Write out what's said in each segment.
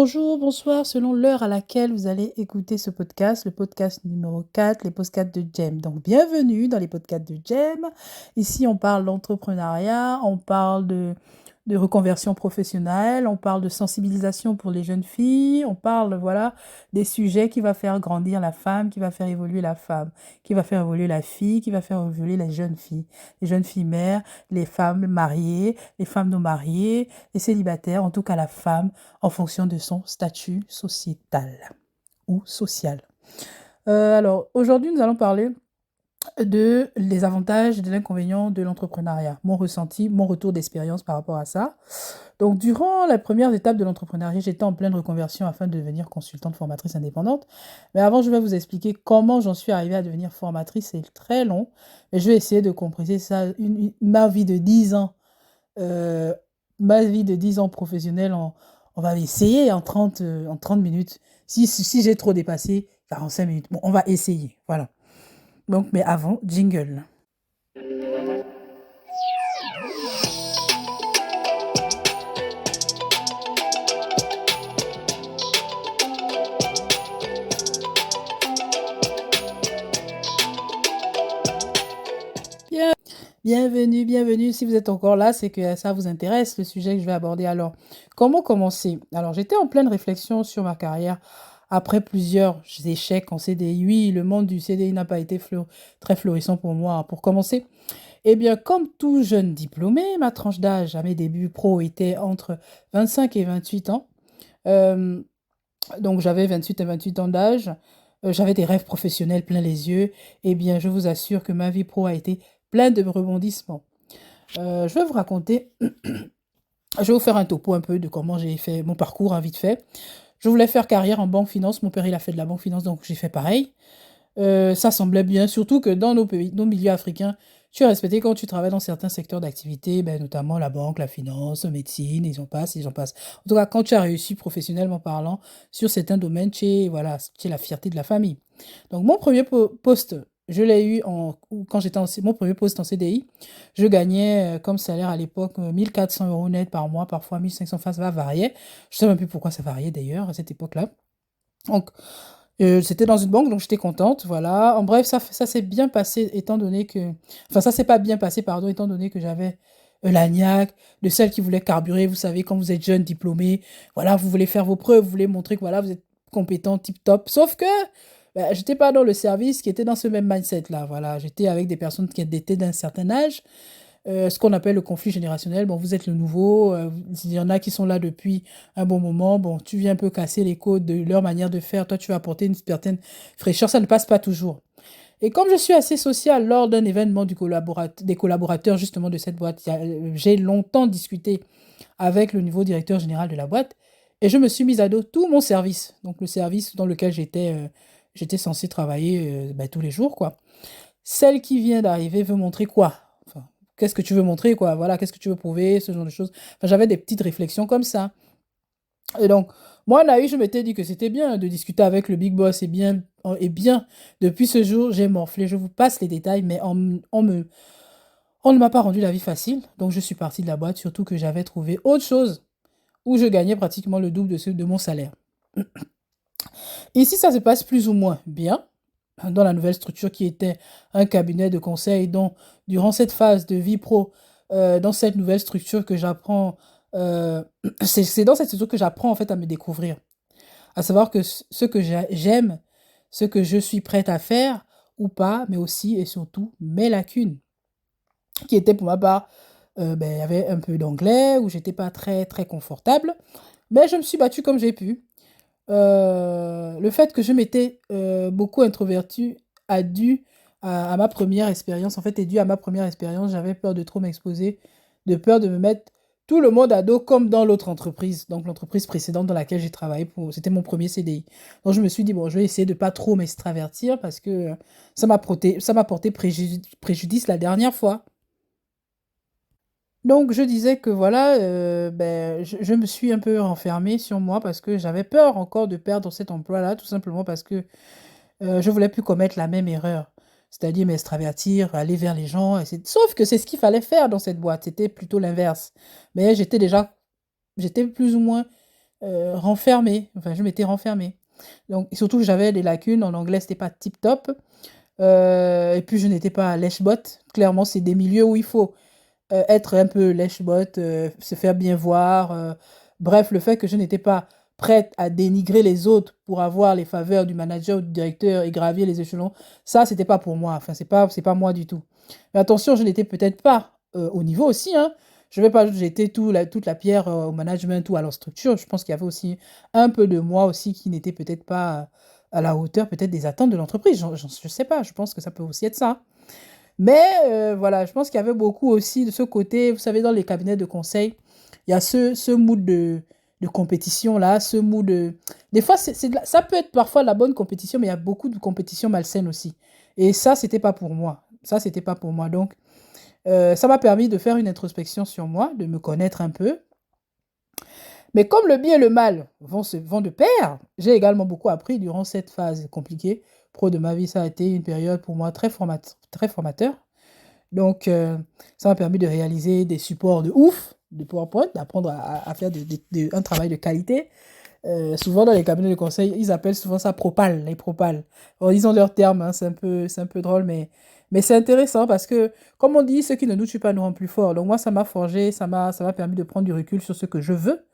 Bonjour, bonsoir, selon l'heure à laquelle vous allez écouter ce podcast, le podcast numéro 4, les podcasts de Jem. Donc, bienvenue dans les podcasts de Jem. Ici, on parle d'entrepreneuriat, on parle de reconversion professionnelle, on parle de sensibilisation pour les jeunes filles, on parle, voilà, des sujets qui va faire grandir la femme, qui va faire évoluer la femme, qui va faire évoluer la fille, qui va faire évoluer les jeunes filles mères, les femmes mariées, les femmes non mariées, les célibataires, en tout cas la femme en fonction de son statut sociétal ou social. Alors, aujourd'hui, nous allons parler de les avantages et les inconvénients de l'entrepreneuriat. Mon ressenti, mon retour d'expérience par rapport à ça. Donc, durant la première étape de l'entrepreneuriat, j'étais en pleine reconversion afin de devenir consultante formatrice indépendante. Mais avant, je vais vous expliquer comment j'en suis arrivée à devenir formatrice. C'est très long, mais je vais essayer de compresser ça, ma vie de 10 ans, euh, ma vie de 10 ans professionnelle on va essayer en 30 minutes. Si j'ai trop dépassé, 45 minutes. Bon, on va essayer. Voilà. Donc, mais avant, jingle. Bien, bienvenue, bienvenue. Si vous êtes encore là, c'est que ça vous intéresse, le sujet que je vais aborder. Alors, comment commencer? Alors, j'étais en pleine réflexion sur ma carrière après plusieurs échecs en CDI. Oui, le monde du CDI n'a pas été très florissant pour moi. Pour commencer, eh bien, comme tout jeune diplômé, ma tranche d'âge à mes débuts pro était entre 25 et 28 ans. Euh, donc, j'avais 28 et 28 ans d'âge. J'avais des rêves professionnels plein les yeux. Eh bien, je vous assure que ma vie pro a été pleine de rebondissements. Je vais vous raconter, je vais vous faire un topo un peu de comment j'ai fait mon parcours, hein, vite fait. Je voulais faire carrière en banque finance. Mon père, il a fait de la banque finance, donc j'ai fait pareil. Ça semblait bien, surtout que dans nos pays, nos milieux africains, tu es respecté quand tu travailles dans certains secteurs d'activité, ben, notamment la banque, la finance, la médecine, et j'en passe, et j'en passe. En tout cas, quand tu as réussi professionnellement parlant sur certains domaines, voilà, tu es la fierté de la famille. Donc, mon premier poste, je l'ai eu quand j'étais mon premier poste en CDI. Je gagnais comme salaire à l'époque 1400 euros net par mois, parfois 1500, ça va varier. Je ne sais même plus pourquoi ça variait d'ailleurs à cette époque-là. Donc, c'était dans une banque, donc j'étais contente, voilà. En bref, ça s'est bien passé, étant donné que... Enfin, ça s'est pas bien passé, pardon, étant donné que j'avais la niaque, de celle qui voulait carburer, vous savez, quand vous êtes jeune, diplômé, voilà, vous voulez faire vos preuves, vous voulez montrer que, voilà, vous êtes compétent, tip-top. Sauf que, ben, j'étais pas dans le service qui était dans ce même mindset-là, voilà. J'étais avec des personnes qui étaient d'un certain âge, ce qu'on appelle le conflit générationnel. Bon, vous êtes le nouveau, il y en a qui sont là depuis un bon moment. Bon, tu viens un peu casser les codes de leur manière de faire. Toi, tu vas apporter une certaine fraîcheur. Ça ne passe pas toujours. Et comme je suis assez social lors d'un événement des collaborateurs justement de cette boîte, j'ai longtemps discuté avec le nouveau directeur général de la boîte et je me suis mise à dos tout mon service. Donc le service dans lequel j'étais censé travailler ben, tous les jours, quoi. Celle qui vient d'arriver veut montrer quoi? Enfin, qu'est-ce que tu veux montrer, quoi? Voilà, qu'est-ce que tu veux prouver, ce genre de choses. Enfin, j'avais des petites réflexions comme ça. Et donc, moi, Naï, je m'étais dit que c'était bien de discuter avec le big boss. Et bien, depuis ce jour, j'ai morflé. Je vous passe les détails, mais on ne m'a pas rendu la vie facile. Donc, je suis partie de la boîte, surtout que j'avais trouvé autre chose où je gagnais pratiquement le double de mon salaire. Ici, ça se passe plus ou moins bien dans la nouvelle structure qui était un cabinet de conseil. Donc, durant cette phase de vie pro, dans cette nouvelle structure que j'apprends, euh, c'est dans cette structure que j'apprends en fait à me découvrir. À savoir que ce que j'aime, ce que je suis prête à faire ou pas, mais aussi et surtout mes lacunes, qui étaient pour ma part, ben, il y avait un peu d'anglais, où j'étais pas très très confortable, mais je me suis battue comme j'ai pu. Le fait que je m'étais beaucoup introvertie a dû à ma première expérience, en fait, est dû à ma première expérience. J'avais peur de trop m'exposer, de peur de me mettre tout le monde à dos comme dans l'autre entreprise, donc l'entreprise précédente dans laquelle j'ai travaillé c'était mon premier CDI. Donc je me suis dit, bon, je vais essayer de pas trop m'extravertir parce que ça m'a porté préjudice la dernière fois. Donc je disais que voilà, ben, je me suis un peu renfermée sur moi parce que j'avais peur encore de perdre cet emploi-là, tout simplement parce que je voulais plus commettre la même erreur. C'est-à-dire m'extravertir, aller vers les gens. Sauf que c'est ce qu'il fallait faire dans cette boîte, c'était plutôt l'inverse. Mais j'étais plus ou moins renfermée. Enfin, je m'étais renfermée. Donc, et surtout que j'avais des lacunes. En anglais, c'était pas tip top. Et puis, je n'étais pas lèche-botte. Clairement, c'est des milieux où il faut être un peu lèche-botte, se faire bien voir. Bref, le fait que je n'étais pas prête à dénigrer les autres pour avoir les faveurs du manager ou du directeur et gravir les échelons, ça, c'était pas pour moi. Enfin, c'est pas moi du tout. Mais attention, je n'étais peut-être pas au niveau aussi, hein. Je vais pas jeter toute la pierre au management ou à leur structure. Je pense qu'il y avait aussi un peu de moi aussi qui n'était peut-être pas à la hauteur peut-être des attentes de l'entreprise. Je sais pas, je pense que ça peut aussi être ça. Mais voilà, je pense qu'il y avait beaucoup aussi de ce côté, vous savez, dans les cabinets de conseil, il y a ce mood de compétition là, ce mood de... Des fois, ça peut être parfois de la bonne compétition, mais il y a beaucoup de compétition malsaine aussi. Et ça, c'était pas pour moi. Ça, c'était pas pour moi. Donc, ça m'a permis de faire une introspection sur moi, de me connaître un peu. Mais comme le bien et le mal vont de pair, j'ai également beaucoup appris durant cette phase compliquée. Pro de ma vie, ça a été une période pour moi très formateur. Donc, ça m'a permis de réaliser des supports de ouf, de PowerPoint, d'apprendre à faire un travail de qualité. Souvent, dans les cabinets de conseil, ils appellent souvent ça propal, les propales. Bon, ils ont leurs termes, hein, c'est un peu drôle, mais c'est intéressant parce que, comme on dit, ceux qui ne nous tuent pas nous rendent plus forts. Donc, moi, ça m'a forgé, ça m'a permis de prendre du recul sur ce que je veux.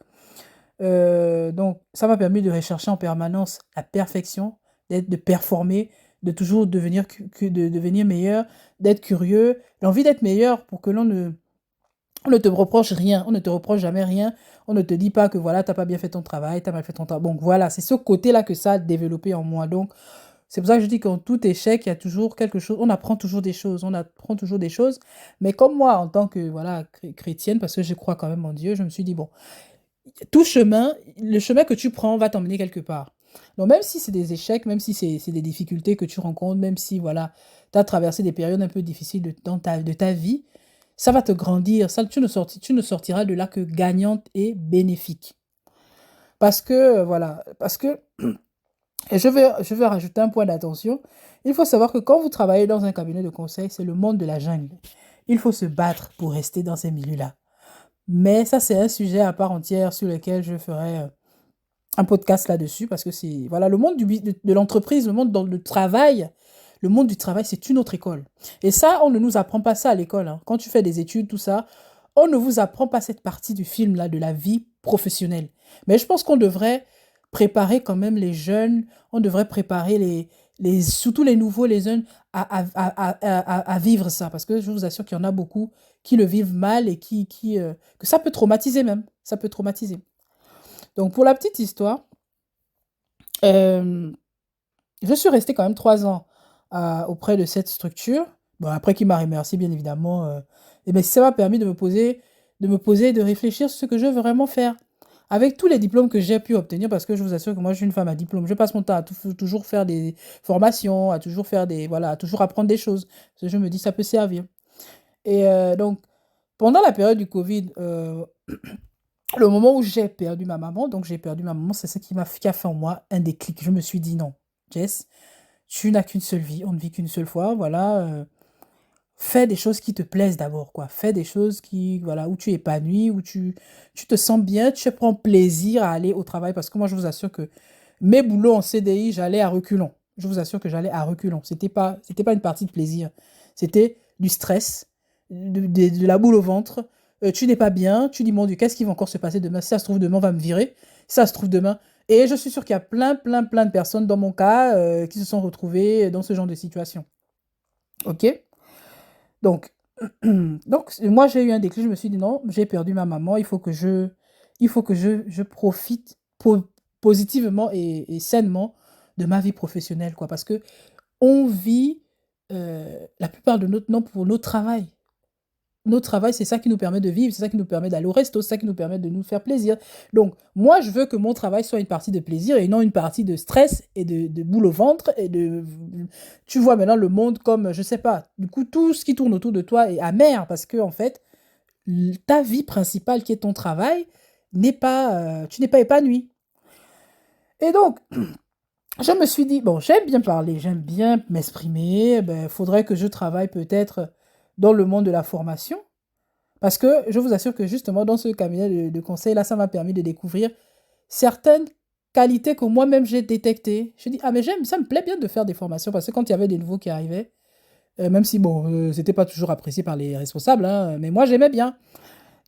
Donc, ça m'a permis de rechercher en permanence la perfection, de performer, de toujours de devenir meilleur, d'être curieux, l'envie d'être meilleur pour que on ne te reproche rien, on ne te reproche jamais rien, on ne te dit pas que voilà, t'as pas bien fait ton travail, t'as mal fait ton travail. Donc voilà, c'est ce côté-là que ça a développé en moi. Donc, c'est pour ça que je dis qu'en tout échec, il y a toujours quelque chose, on apprend toujours des choses, on apprend toujours des choses. Mais comme moi, en tant que voilà, chrétienne, parce que je crois quand même en Dieu, je me suis dit, bon, tout chemin, le chemin que tu prends va t'emmener quelque part. Donc même si c'est des échecs, même si c'est des difficultés que tu rencontres, même si voilà, tu as traversé des périodes un peu difficiles de ta vie, ça va te grandir. Ça, tu ne sortiras de là que gagnante et bénéfique. Parce que, voilà, parce que, et je vais rajouter un point d'attention, il faut savoir que quand vous travaillez dans un cabinet de conseil, c'est le monde de la jungle. Il faut se battre pour rester dans ces milieux-là. Mais ça, c'est un sujet à part entière sur lequel je ferai un podcast là-dessus parce que c'est voilà le monde de l'entreprise, le monde dans le travail, le monde du travail, c'est une autre école. Et ça, on ne nous apprend pas ça à l'école, hein. Quand tu fais des études, tout ça, on ne vous apprend pas cette partie du film là de la vie professionnelle. Mais je pense qu'on devrait préparer quand même les jeunes, on devrait préparer surtout les nouveaux, les jeunes à vivre ça parce que je vous assure qu'il y en a beaucoup qui le vivent mal et que ça peut traumatiser même, ça peut traumatiser. Donc pour la petite histoire, euh, je suis restée quand même 3 ans auprès de cette structure. Bon, après qu'il m'a remercié, bien évidemment. Et bien, ça m'a permis de me poser et de réfléchir sur ce que je veux vraiment faire. Avec tous les diplômes que j'ai pu obtenir, parce que je vous assure que moi, je suis une femme à diplôme. Je passe mon temps à toujours faire des formations, à toujours faire voilà, à toujours apprendre des choses. Parce que je me dis, ça peut servir. Et donc, pendant la période du Covid, le moment où j'ai perdu ma maman, donc j'ai perdu ma maman, c'est ce qui a fait en moi un déclic. Je me suis dit non, Jess, tu n'as qu'une seule vie, on ne vit qu'une seule fois, voilà. Fais des choses qui te plaisent d'abord, quoi. Fais des choses voilà, où tu es épanoui, tu te sens bien, tu prends plaisir à aller au travail. Parce que moi, je vous assure que mes boulots en CDI, j'allais à reculons. Je vous assure que j'allais à reculons. C'était pas une partie de plaisir. C'était du stress, de la boule au ventre. Tu n'es pas bien, tu dis, mon Dieu, qu'est-ce qui va encore se passer demain? Si ça se trouve, demain, on va me virer. Si ça se trouve, demain. Et je suis sûre qu'il y a plein de personnes, dans mon cas, qui se sont retrouvées dans ce genre de situation. OK? Donc, donc moi, j'ai eu un déclic. Je me suis dit, non, j'ai perdu ma maman. Il faut que je profite positivement et sainement de ma vie professionnelle, quoi. Parce que on vit la plupart de notre temps pour notre travail. Notre travail, c'est ça qui nous permet de vivre, c'est ça qui nous permet d'aller au resto, c'est ça qui nous permet de nous faire plaisir. Donc, moi, je veux que mon travail soit une partie de plaisir et non une partie de stress et de boule au ventre et de... Tu vois maintenant le monde comme, je sais pas, du coup, tout ce qui tourne autour de toi est amer parce que, en fait, ta vie principale qui est ton travail tu n'es pas épanoui. Et donc, je me suis dit, bon, j'aime bien parler, j'aime bien m'exprimer, ben, faudrait que je travaille peut-être dans le monde de la formation. Parce que je vous assure que justement, dans ce cabinet de conseil, là, ça m'a permis de découvrir certaines qualités que moi-même j'ai détectées. Je dis, ah mais ça me plaît bien de faire des formations parce que quand il y avait des nouveaux qui arrivaient, même si bon, c'était pas toujours apprécié par les responsables, hein, mais moi j'aimais bien.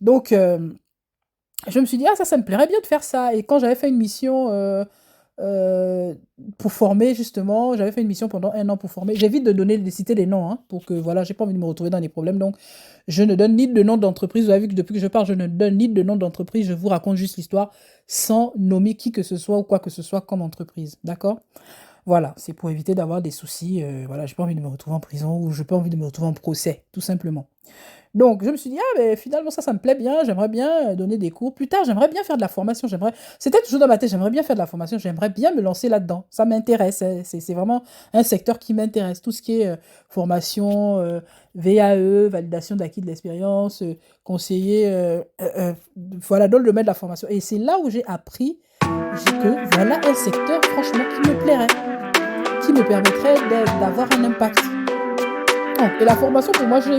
Donc, je me suis dit, ah ça me plairait bien de faire ça. Et quand j'avais fait une mission euh, pour former, justement, j'avais fait une mission pendant 1 an pour former. J'évite de citer des noms, hein, pour que, voilà, j'ai pas envie de me retrouver dans des problèmes. Donc, je ne donne ni de nom d'entreprise. Vous avez vu que depuis que je parle, je ne donne ni de nom d'entreprise. Je vous raconte juste l'histoire sans nommer qui que ce soit ou quoi que ce soit comme entreprise. D'accord? Voilà, c'est pour éviter d'avoir des soucis. Voilà, j'ai pas envie de me retrouver en prison ou j'ai pas envie de me retrouver en procès, tout simplement. Donc, je me suis dit, ah, mais finalement, ça me plaît bien, j'aimerais bien donner des cours. Plus tard, j'aimerais bien faire de la formation, C'était toujours dans ma tête, j'aimerais bien faire de la formation, j'aimerais bien me lancer là-dedans. Ça m'intéresse, hein. C'est vraiment un secteur qui m'intéresse. Tout ce qui est formation, VAE, validation d'acquis de l'expérience, conseiller, voilà, dans le domaine de la formation. Et c'est là où j'ai appris que voilà un secteur, franchement, qui me plairait, qui me permettrait d'avoir un impact. Et la formation, pour moi, j'ai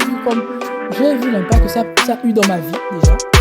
vu l'impact que ça a eu dans ma vie, déjà.